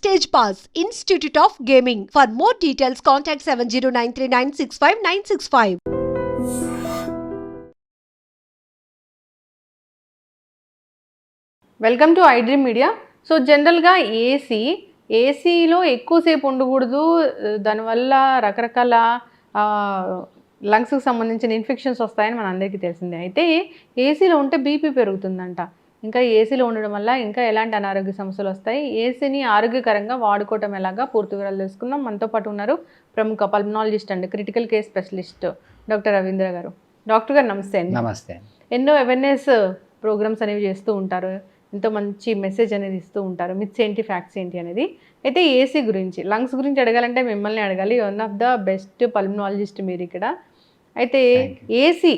Stage Pass, Institute of Gaming. For more details, contact 7093965965965. Welcome to iDream media. So జనరల్గా ఏసీలో ఎక్కువసేపు ఉండకూడదు, దానివల్ల రకరకాల లంగ్స్కి సంబంధించిన ఇన్ఫెక్షన్స్ వస్తాయని మన అందరికీ తెలిసిందే. అయితే ఏసీలో ఉంటే బీపీ పెరుగుతుందంట. ఇంకా ఏసీలో ఉండడం వల్ల ఇంకా ఎలాంటి అనారోగ్య సమస్యలు వస్తాయి, ఏసీని ఆరోగ్యకరంగా వాడుకోవటం ఎలాగా, పూర్తి వివరాలు తెలుసుకుందాం. మనతో పాటు ఉన్నారు ప్రముఖ pulmonologist and critical care specialist doctor Ravindra గారు. డాక్టర్ గారు నమస్తే అండి. నమస్తే. ఎన్నో అవేర్నెస్ ప్రోగ్రామ్స్ అనేవి చేస్తూ ఉంటారు, ఎంతో మంచి మెసేజ్ అనేది ఇస్తూ ఉంటారు, మిత్స్ ఏంటి ఫ్యాక్ట్స్ ఏంటి అనేది. అయితే ఏసీ గురించి, లంగ్స్ గురించి అడగాలంటే మిమ్మల్ని అడగాలి, one of the best pulmonologist మీరు ఇక్కడ. అయితే ఏసీ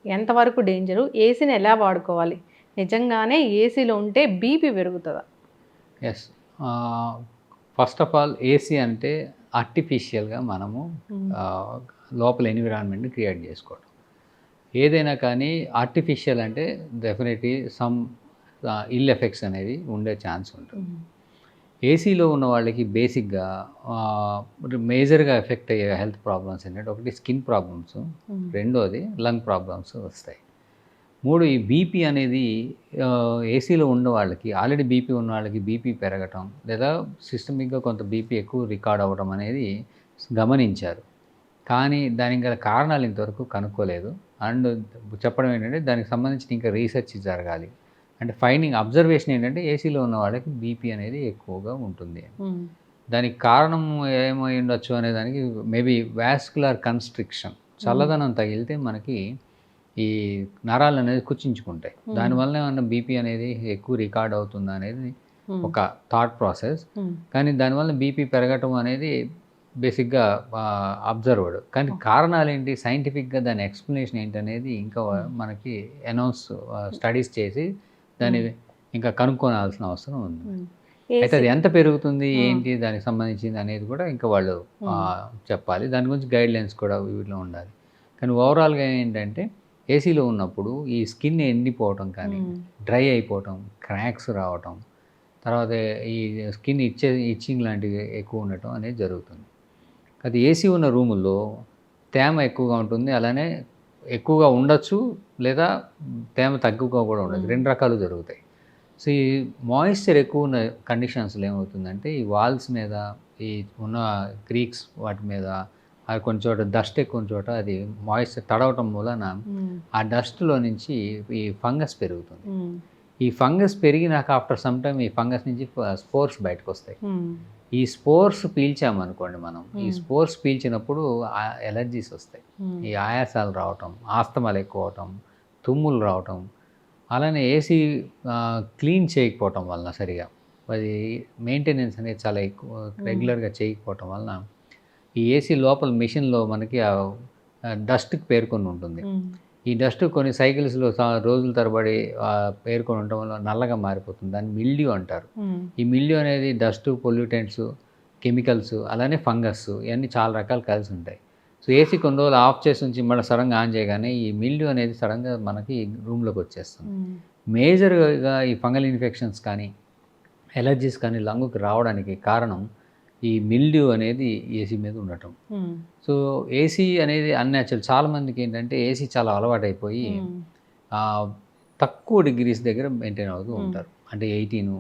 ఎంతవరకు డేంజరు, ఏసీని ఎలా వాడుకోవాలి, నిజంగానే ఏసీలో ఉంటే బీపీ పెరుగుతుందా? Yes, first of all AC అంటే ఆర్టిఫిషియల్గా మనము లోపల ఎన్విరాన్మెంట్ని క్రియేట్ చేసుకోవడం. ఏదైనా కానీ ఆర్టిఫిషియల్ అంటే డెఫినెట్లీ సమ్ ఇల్ ఎఫెక్ట్స్ అనేది ఉండే ఛాన్స్ ఉంటుంది. ఏసీలో ఉన్న వాళ్ళకి బేసిక్గా మేజర్గా ఎఫెక్ట్ అయ్యే హెల్త్ ప్రాబ్లమ్స్ ఏంటంటే, ఒకటి స్కిన్ ప్రాబ్లమ్స్, రెండోది లంగ్ ప్రాబ్లమ్స్ వస్తాయి. మూడు, ఈ బీపీ అనేది ఏసీలో ఉన్న వాళ్ళకి, ఆల్రెడీ బీపీ ఉన్న వాళ్ళకి బీపీ పెరగటం లేదా సిస్టమిక్గా కొంత బీపీ ఎక్కువ రికార్డ్ అవ్వడం అనేది గమనించారు. కానీ దానికి గల కారణాలు ఇంతవరకు కనుక్కోలేదు. అండ్ చెప్పడం ఏంటంటే, దానికి సంబంధించిన ఇంకా రీసెర్చ్ జరగాలి. అంటే ఫైండింగ్ అబ్జర్వేషన్ ఏంటంటే, ఏసీలో ఉన్న వాళ్ళకి బీపీ అనేది ఎక్కువగా ఉంటుంది. దానికి కారణం ఏమై ఉండొచ్చు అనే దానికి మేబీ వాస్కులర్ కన్స్ట్రిక్షన్, చల్లదనం తగిలితే మనకి ఈ నరాలు అనేది కుచించుకుంటాయి. దానివల్ల ఏమన్నా బీపీ అనేది ఎక్కువ రికార్డ్ అవుతుందా అనేది ఒక థాట్ ప్రాసెస్. కానీ దానివల్ల బీపీ పెరగటం అనేది బేసిక్గా అబ్జర్వ్డ్. కానీ కారణాలు ఏంటి, సైంటిఫిక్గా దాని ఎక్స్ప్లెనేషన్ ఏంటనేది ఇంకా మనకి స్టడీస్ చేసి దాన్ని ఇంకా కనుక్కోవాల్సిన అవసరం ఉంది. అయితే అది ఎంత పెరుగుతుంది ఏంటి దానికి సంబంధించింది అనేది కూడా ఇంకా వాళ్ళు చెప్పాలి. దాని గురించి గైడ్ లైన్స్ కూడా వీటిలో ఉండాలి. కానీ ఓవరాల్గా ఏంటంటే, ఏసీలో ఉన్నప్పుడు ఈ స్కిన్ ఎండిపోవటం కానీ, డ్రై అయిపోవటం, క్రాక్స్ రావటం, తర్వాత ఈ స్కిన్ ఇచ్చింగ్ లాంటివి ఎక్కువ ఉండటం అనేది జరుగుతుంది. అది ఏసీ ఉన్న రూముల్లో తేమ ఎక్కువగా ఉంటుంది, అలానే ఎక్కువగా ఉండొచ్చు, లేదా తేమ తక్కువగా కూడా ఉండదు. రెండు రకాలు జరుగుతాయి. సో ఈ మాయిశ్చర్ ఎక్కువ ఉన్న కండిషన్స్లో ఏమవుతుందంటే, ఈ వాల్స్ మీద, ఈ ఉన్న క్రీక్స్ వాటి మీద, అది కొంచెం చోట డస్ట్ ఎక్కువ చోట అది మాయిశ్చర్ తడవటం వలన ఆ డస్ట్లో నుంచి ఈ ఫంగస్ పెరుగుతుంది. ఈ ఫంగస్ పెరిగినాక ఆఫ్టర్ సమ్ టైమ్ ఈ ఫంగస్ నుంచి స్పోర్స్ బయటకు వస్తాయి. ఈ స్పోర్స్ పీల్చామనుకోండి మనం, ఈ స్పోర్స్ పీల్చినప్పుడు ఎలర్జీస్ వస్తాయి. ఈ ఆయాసాలు రావటం, ఆస్తమాలు ఎక్కువ అవటం, తుమ్ములు రావటం, అలానే ఏసీ క్లీన్ చేయకపోవటం వలన, సరిగా అది మెయింటెనెన్స్ అనేది చాలా ఎక్కువ రెగ్యులర్గా చేయకపోవటం వలన ఈ ఏసీ లోపల మెషిన్లో మనకి డస్ట్కి పేర్కొని ఉంటుంది. ఈ డస్ట్ కొన్ని సైకిల్స్లో రోజుల తరబడి పేర్కొని ఉండటం వల్ల నల్లగా మారిపోతుంది. దాన్ని మిల్డ్యూ అంటారు. ఈ మిల్డ్యూ అనేది డస్ట్, పొల్యూటెంట్స్, కెమికల్స్, అలానే ఫంగస్, ఇవన్నీ చాలా రకాలు కలిసి ఉంటాయి. సో ఏసీ కొన్ని రోజులు ఆఫ్ చేసి ఉంచి మళ్ళీ సడన్గా ఆన్ చేయగానే ఈ మిల్డ్యూ అనేది సడన్గా మనకి రూమ్లోకి వచ్చేస్తుంది. మేజర్గా ఈ ఫంగల్ ఇన్ఫెక్షన్స్ కానీ, ఎలర్జీస్ కానీ లంగ్కి రావడానికి కారణం ఈ మిల్డ్యూ అనేది ఏసీ మీద ఉండటం. సో ఏసీ అనేది అన్యాచురల్. చాలామందికి ఏంటంటే ఏసీ చాలా అలవాటైపోయి తక్కువ డిగ్రీస్ దగ్గర మెయింటైన్ అవుతూ ఉంటారు. అంటే 18,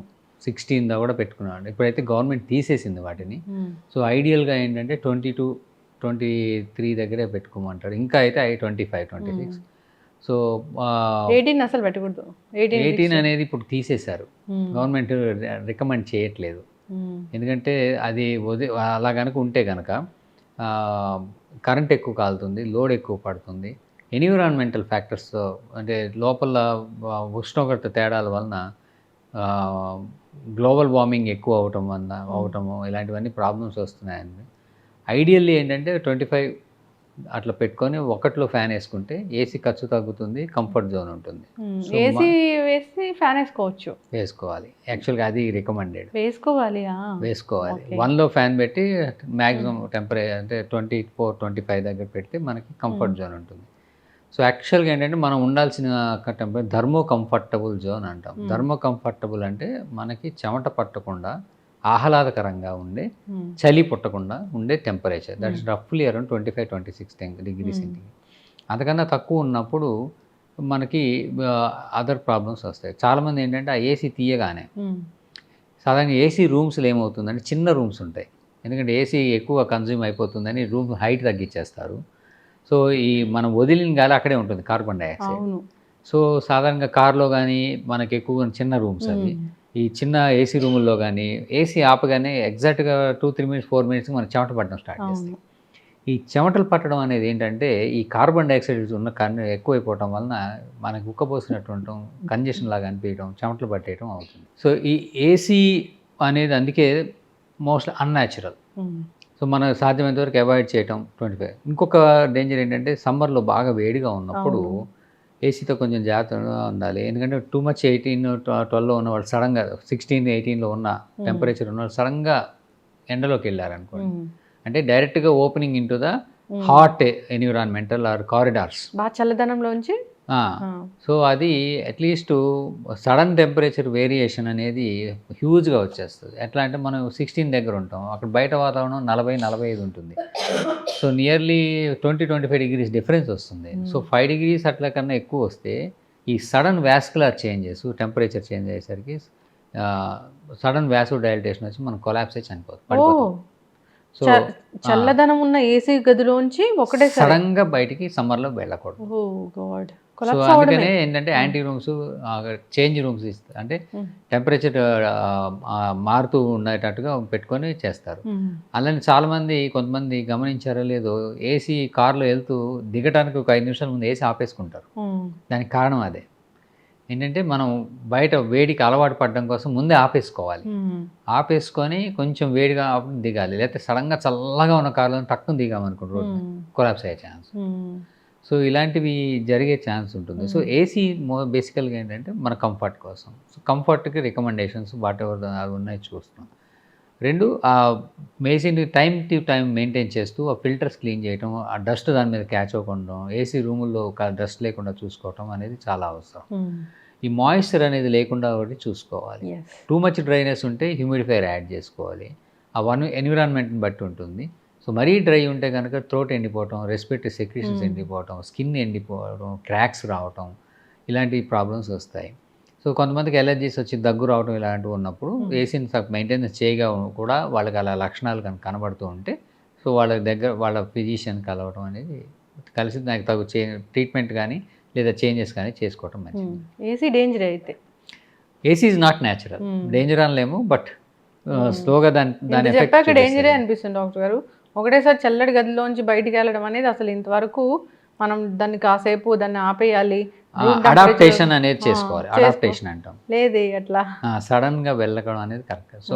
16 దా కూడా పెట్టుకున్నాడు. ఇప్పుడైతే గవర్నమెంట్ తీసేసింది వాటిని. సో ఐడియల్గా ఏంటంటే 22, 23 దగ్గరే పెట్టుకోమంటారు. ఇంకా అయితే 25, 26. సో 18 అసలు పెట్టకూడదు. 18 అనేది ఇప్పుడు తీసేశారు. గవర్నమెంట్ రికమెండ్ చేయట్లేదు. ఎందుకంటే అది అలా కనుక ఉంటే కనుక కరెంట్ ఎక్కువ కాలుతుంది, లోడ్ ఎక్కువ పడుతుంది. ఎన్విరాన్మెంటల్ ఫ్యాక్టర్స్ అంటే లోపల ఉష్ణోగ్రత తేడాల వలన గ్లోబల్ వార్మింగ్ ఎక్కువ అవటము ఇలాంటివన్నీ ప్రాబ్లమ్స్ వస్తున్నాయండి. ఐడియల్లీ ఏంటంటే 25 అట్లా పెట్టుకొని ఒకటిలో ఫ్యాన్ వేసుకుంటే ఏసీ ఖర్చు తగ్గుతుంది, కంఫర్ట్ జోన్ ఉంటుంది. ఏసీ వేసి ఫ్యాన్ వేసుకోవాలి. యాక్చువల్గా అది రికమెండెడ్. వేసుకోవాలి. 1లో ఫ్యాన్ పెట్టి మ్యాక్సిమం టెంపరేచర్ అంటే 24, 25 దగ్గర పెడితే మనకి కంఫర్ట్ జోన్ ఉంటుంది. సో యాక్చువల్గా ఏంటంటే మనం ఉండాల్సిన టెంపరేచర్ థర్మో కంఫర్టబుల్ జోన్ అంటాం. థర్మో కంఫర్టబుల్ అంటే మనకి చెమట పట్టకుండా ఆహ్లాదకరంగా ఉండే చలి పుట్టకుండా ఉండే టెంపరేచర్. దట్ ఇస్ రఫ్లీ అరౌండ్ 25-26 డిగ్రీ సెంటిగ్రేడ్. అంతకన్నా తక్కువ ఉన్నప్పుడు మనకి అదర్ ప్రాబ్లమ్స్ వస్తాయి. చాలామంది ఏంటంటే ఆ ఏసీ తీయగానే సాధారణంగా ఏసీ రూమ్స్లో ఏమవుతుందంటే చిన్న రూమ్స్ ఉంటాయి. ఎందుకంటే ఏసీ ఎక్కువ కన్జ్యూమ్ అయిపోతుందని రూమ్ హైట్ తగ్గించేస్తారు. సో ఈ మనం వదిలిన గాలి అక్కడే ఉంటుంది, కార్బన్ డైఆక్సైడ్. సో సాధారణంగా కార్లో కానీ మనకి ఎక్కువ చిన్న రూమ్స్ అవి. ఈ చిన్న ఏసీ రూముల్లో కానీ ఏసీ ఆపగానే ఎగ్జాక్ట్గా 2-3 మినిట్స్ 4 మినిట్స్ మనకి చెమట పట్టడం స్టార్ట్ చేస్తాయి. ఈ చెమటలు పట్టడం అనేది ఏంటంటే ఈ కార్బన్ డైఆక్సైడ్ ఉన్న ఎక్కువైపోవటం వలన మనకు ఉక్కపోసినట్టు కంజెషన్ లాగా అనిపించడం, చెమటలు పట్టేయడం అవుతుంది. సో ఈ ఏసీ అనేది అందుకే మోస్ట్ అన్యాచురల్. సో మనం సాధ్యమైనంత వరకు అవాయిడ్ చేయటం 25. ఇంకొక డేంజర్ ఏంటంటే సమ్మర్లో బాగా వేడిగా ఉన్నప్పుడు ఏసీతో కొంచెం జాగ్రత్తగా ఉండాలి. ఎందుకంటే టూ మచ్ 18-12లో ఉన్న వాళ్ళు సడన్గా 16-18లో ఉన్న టెంపరేచర్ ఉన్న వాళ్ళు సడన్గా ఎండలోకి వెళ్ళారనుకోండి, అంటే డైరెక్ట్గా opening into the hot environmental or corridors, బాగా చల్లదనంలోంచి. సో అది అట్లీస్ట్ సడన్ టెంపరేచర్ వేరియేషన్ అనేది హ్యూజ్గా వచ్చేస్తుంది. ఎట్లా అంటే మనం 16 దగ్గర ఉంటాం, అక్కడ బయట వాతావరణం 40-45 ఉంటుంది. సో నియర్లీ 20-25 డిగ్రీస్ డిఫరెన్స్ వస్తుంది. సో 5 డిగ్రీస్ అట్లా కన్నా ఎక్కువ వస్తే ఈ sudden vascular changes, temperature change అయ్యేసరికి సడన్ వాసో డైలటేషన్ వచ్చి మనం కొలాప్స్ అయి చనిపోతాం. సో చల్లదనం ఉన్న ఏసీ గదిలోంచి ఒకటే సడన్గా బయటికి సమ్మర్లో వెళ్ళకూడదు. సో అందుకనే ఏంటంటే యాంటీ రూమ్స్, చేంజ్ రూమ్స్ ఇస్తారు, అంటే టెంపరేచర్ మారుతూ ఉండేటట్టుగా పెట్టుకొని చేస్తారు. అలానే చాలామంది కొంతమంది గమనించారో లేదో ఏసీ కార్లో వెళ్తూ దిగడానికి ఒక 5 నిమిషాల ముందు ఏసీ ఆపేసుకుంటారు. దానికి కారణం అదే ఏంటంటే మనం బయట వేడికి అలవాటు పడడం కోసం ముందే ఆపేసుకోవాలి. ఆపేసుకొని కొంచెం వేడిగా దిగాలి. లేకపోతే సడన్గా చల్లగా ఉన్న కార్లో టక్కున దిగామనుకోండి రోడ్డు కొలాప్స్ అయ్యే ఛాన్స్. సో ఇలాంటివి జరిగే ఛాన్స్ ఉంటుంది. సో ఏసీ బేసికల్గా ఏంటంటే మన కంఫర్ట్ కోసం. సో కంఫర్ట్కి రికమెండేషన్స్ వాట్ ఎవర్ అవి ఉన్నాయి చూస్తున్నాం. 2 ఆ ఏసీని టైం టు టైం మెయింటైన్ చేస్తూ ఆ ఫిల్టర్స్ క్లీన్ చేయటం, ఆ డస్ట్ దాని మీద క్యాచ్ అవ్వకుండా ఏసీ రూముల్లో డస్ట్ లేకుండా చూసుకోవటం అనేది చాలా అవసరం. ఈ మాయిశ్చర్ అనేది లేకుండా ఒకటి చూసుకోవాలి. టూ మచ్ డ్రైనెస్ ఉంటే హ్యూమిడిఫైయర్ యాడ్ చేసుకోవాలి. ఆ ఎన్విరాన్మెంట్ని బట్టి ఉంటుంది. సో మరీ డ్రై ఉంటే కనుక థ్రోట్ ఎండిపోవటం, రెస్పిరేటరీ సెక్రీషన్స్ ఎండిపోవటం, స్కిన్ ఎండిపోవడం, క్రాక్స్ రావటం, ఇలాంటి ప్రాబ్లమ్స్ వస్తాయి. సో కొంతమందికి ఎలర్జీస్ వచ్చి దగ్గు రావడం ఇలాంటివి ఉన్నప్పుడు ఏసీని మెయింటెనెన్స్ చేయగా కూడా వాళ్ళకి అలా లక్షణాలు కనుక కనబడుతూ ఉంటే సో వాళ్ళ దగ్గర వాళ్ళ ఫిజిషియన్ కలవడం అనేది కలిసి దానికి తగు ట్రీట్మెంట్ కానీ లేదా చేంజెస్ కానీ చేసుకోవటం మంచిది. ఏసీ డేంజర్ అయితే AC is not natural, danger అనలేము, బట్ స్లోగా దాని చెప్పాక డేంజరే అనిపిస్తుంది డాక్టర్ గారు. ఒకటేసారి చల్లటి గదిలోంచి బయటికి వెళ్ళడం అనేది అసలు ఇంతవరకు మనం దాన్ని కాసేపు దాన్ని ఆపేయాలి, అడాప్టేషన్ అనేది చేసుకోవాలి. అడాప్టేషన్ అంటాం, లేదే అట్లా సడన్ గా వెళ్ళడం అనేది కరెక్ట్. సో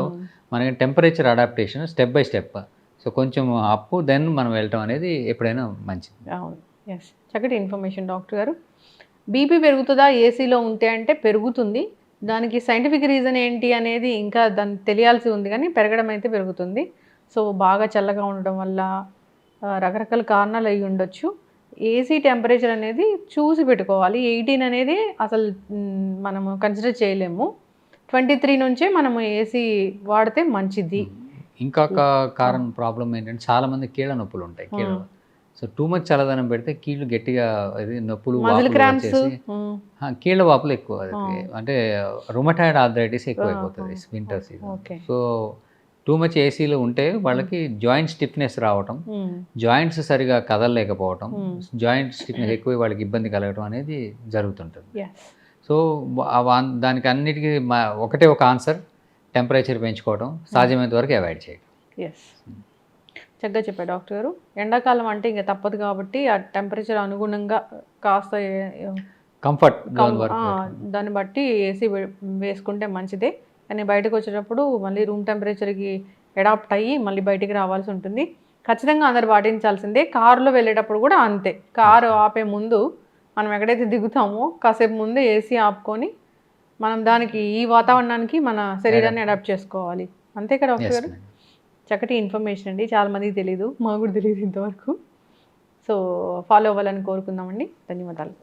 మనకి temperature adaptation step by step. So కొంచెం అప్పు దెన్ మనం వెళ్ళటం అనేది ఎప్పుడైనా మంచిది. అవును, ఎస్, చక్కటి ఇన్ఫర్మేషన్ డాక్టర్ గారు. బీపీ పెరుగుతుందా ఏసీలో ఉంటే అంటే పెరుగుతుంది. దానికి సైంటిఫిక్ రీజన్ ఏంటి అనేది ఇంకా దాన్ని తెలియాల్సి ఉంది, కానీ పెరగడం అయితే పెరుగుతుంది. సో బాగా చల్లగా ఉండడం వల్ల రకరకాల కారణాలు అయి ఉండొచ్చు. ఏసీ టెంపరేచర్ అనేది చూసి పెట్టుకోవాలి. 18 అనేది అసలు మనము కన్సిడర్ చేయలేము. 23 నుంచే మనము ఏసీ వాడితే మంచిది. ఇంకొక కారణం ప్రాబ్లం ఏంటంటే చాలా మంది కీళ్ళ నొప్పులు ఉంటాయి. కీళ్ళ సో టూ మచ్ చల్లదనం పెడితే కీళ్ళు గట్టిగా నొప్పులు, కీళ్ళ వాపులు ఎక్కువ, అంటే రుమటాయిడ్ ఆర్థరైటిస్ ఎక్కువ అయిపోతుంది winter season. So too much ఏసీలో ఉంటే వాళ్ళకి జాయింట్ స్టిఫ్నెస్ రావటం, జాయింట్స్ సరిగా కదలలేకపోవటం, జాయింట్ స్టిఫ్నెస్ ఎక్కువ వాళ్ళకి ఇబ్బంది కలగటం అనేది జరుగుతుంటుంది. సో దానికి అన్నిటికీ ఒకటే ఒక ఆన్సర్, టెంపరేచర్ పెంచుకోవడం, సాధ్యమైనంత వరకు అవాయిడ్ చేయడం. చక్కగా చెప్పారు డాక్టర్ గారు. ఎండాకాలం అంటే ఇంకా తప్పదు కాబట్టి ఆ టెంపరేచర్ అనుగుణంగా కాస్త కంఫర్ట్ దాన్ని బట్టి ఏసీ వేసుకుంటే మంచిదే. కానీ బయటకు వచ్చేటప్పుడు మళ్ళీ రూమ్ టెంపరేచర్కి అడాప్ట్ అయ్యి మళ్ళీ బయటికి రావాల్సి ఉంటుంది. ఖచ్చితంగా అందరు పాటించాల్సిందే. కారులో వెళ్ళేటప్పుడు కూడా అంతే. కారు ఆపే ముందు మనం ఎక్కడైతే దిగుతామో కాసేపు ముందే ఏసీ ఆపుకొని మనం దానికి ఈ వాతావరణానికి మన శరీరాన్ని అడాప్ట్ చేసుకోవాలి. అంతే కదా డాక్టర్ గారు? చక్కటి ఇన్ఫర్మేషన్ అండి, చాలామందికి తెలీదు, మాకు కూడా తెలియదు ఇంతవరకు. సో ఫాలో అవ్వాలని కోరుకుందామండి. ధన్యవాదాలు.